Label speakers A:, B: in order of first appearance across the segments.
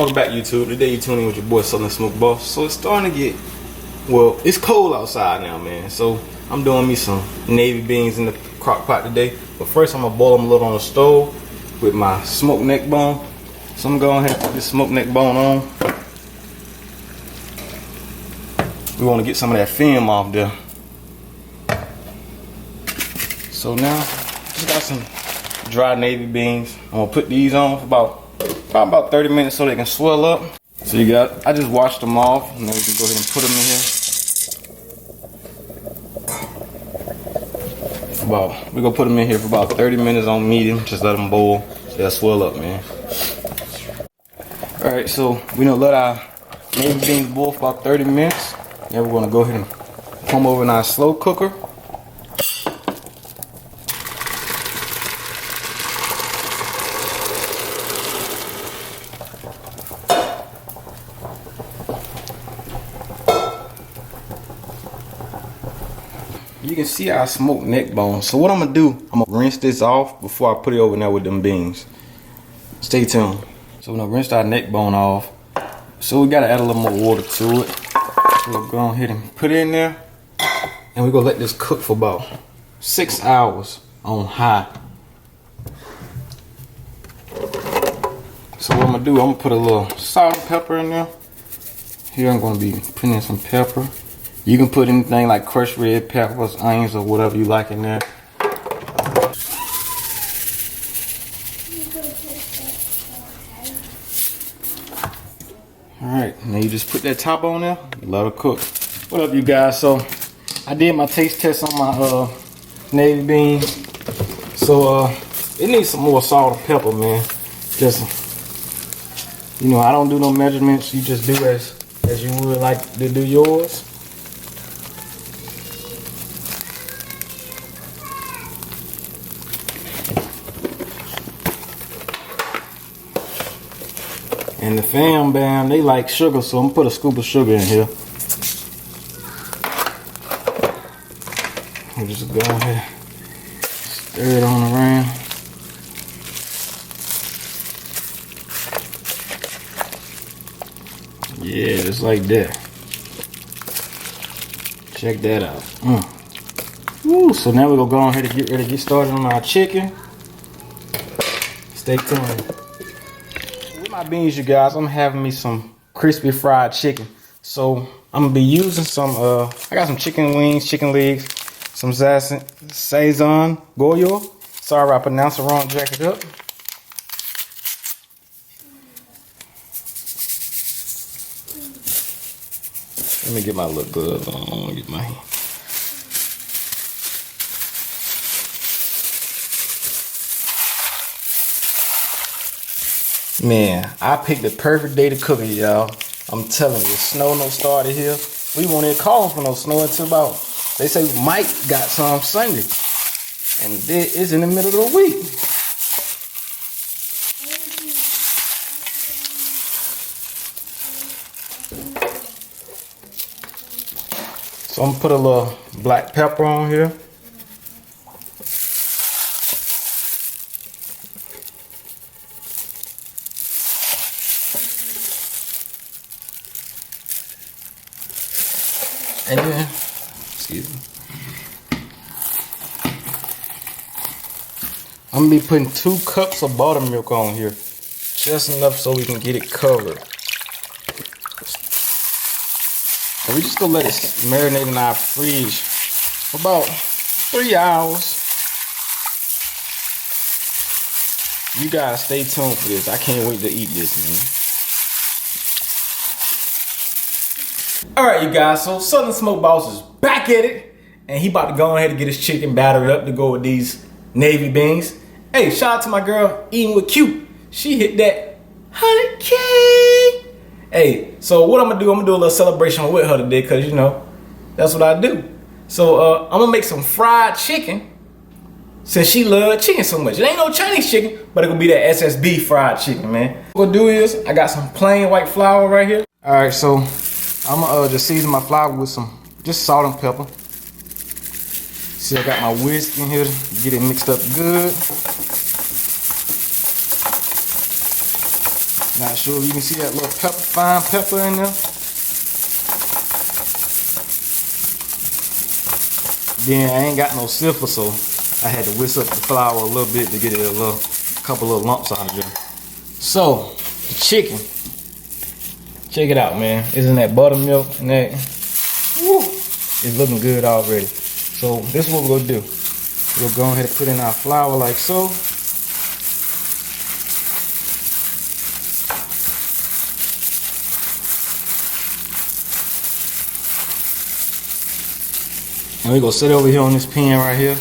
A: Welcome back, YouTube. Today you're tuning in with your boy Southern Smoke Boss. So it's starting to get, well, it's cold outside now, man. So I'm doing me some navy beans in the crock pot today. But first I'm gonna boil them a little on the stove with my smoked neck bone. So I'm gonna go ahead and put this smoked neck bone on. We want to get some of that film off there. So now, just got some dry navy beans. I'm gonna put these on for probably about 30 minutes so they can swell up. So I just washed them off, and then we can go ahead and put them in here. We're gonna put them in here for about 30 minutes on medium. Just let them boil so they'll swell up, man. All right, so we gonna let our navy beans boil for about 30 minutes. Now we're gonna go ahead and put them over in our slow cooker. You can see our smoked neck bone. So what I'm gonna do, I'm gonna rinse this off before I put it over there with them beans. Stay tuned. So we're gonna rinse our neck bone off. So we gotta add a little more water to it. So we'll go ahead and put it in there. And we're gonna let this cook for about 6 hours on high. So what I'm gonna do, I'm gonna put a little salt and pepper in there. Here I'm gonna be putting in some pepper. You can put anything like crushed red peppers, onions, or whatever you like in there. Alright, now you just put that top on there, let it cook. What up, you guys? So I did my taste test on my navy beans. So it needs some more salt and pepper, man. Just, you know, I don't do no measurements. You just do as you would like to do yours. And the fam bam, they like sugar, so I'm gonna put a scoop of sugar in here. I'll just go ahead, stir it on around. Yeah, just like that. Check that out. Woo, so now we're gonna go ahead and get ready to get started on our chicken. Stay tuned. My beans, you guys, I'm having me some crispy fried chicken. So I'm gonna be using some I got some chicken wings, chicken legs, some Sazon Goyo. Sorry I pronounced it wrong, jack it up. Let me get my little gloves on. I wanna get my hand. Man, I picked the perfect day to cook it, y'all. I'm telling you, snow no started here. We won't even call for no snow until about, they say Mike got some Sunday. And it's in the middle of the week. So I'm gonna put a little black pepper on here. And then, excuse me, I'm gonna be putting 2 cups of buttermilk on here, just enough so we can get it covered. And we just gonna let it marinate in our fridge for about 3 hours. You guys stay tuned for this. I can't wait to eat this, man. Alright, you guys, so Southern Smoke Boss is back at it, and he about to go ahead and get his chicken battered up to go with these navy beans. Hey, shout out to my girl Eating with Q. She hit that 100K. Hey, so what I'm gonna do a little celebration with her today, cause you know that's what I do. So I'm gonna make some fried chicken, since she loves chicken so much. It ain't no Chinese chicken, but it gonna be that SSB fried chicken, man. What I'm gonna do is I got some plain white flour right here. All right, so I'm gonna just season my flour with some just salt and pepper. See, I got my whisk in here to get it mixed up good. Not sure if you can see that little pepper, fine pepper in there. Then I ain't got no sifter, so I had to whisk up the flour a little bit to get it a couple of lumps out of there. So, the chicken. Check it out, man. Isn't that buttermilk and that? Woo, it's looking good already. So this is what we're gonna do. We'll go ahead and put in our flour like so. And we're gonna sit over here on this pan right here.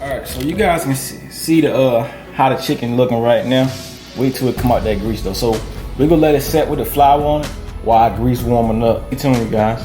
A: Alright, so you guys can see the how the chicken looking right now. Wait till it come out that grease though. So we're gonna let it set with the flour on it while our grease warming up. Stay tuned, you guys.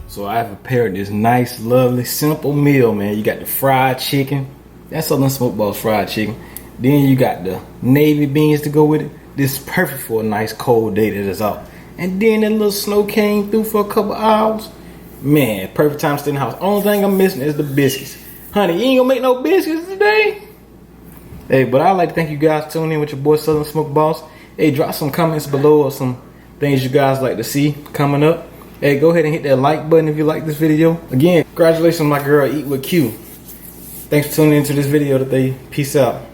A: So I prepared this nice, lovely, simple meal, man. You got the fried chicken. That's Southern Smoke Boss fried chicken. Then you got the navy beans to go with it. This is perfect for a nice cold day that is out. And then that little snow came through for a couple hours. Man, perfect time to stay in the house. Only thing I'm missing is the biscuits. Honey, you ain't gonna make no biscuits today? Hey, but I'd like to thank you guys for tuning in with your boy Southern Smoke Boss. Hey, drop some comments below or some things you guys like to see coming up. Hey, go ahead and hit that like button if you like this video. Again, congratulations on my girl Eat with Q. Thanks for tuning into this video today. Peace out.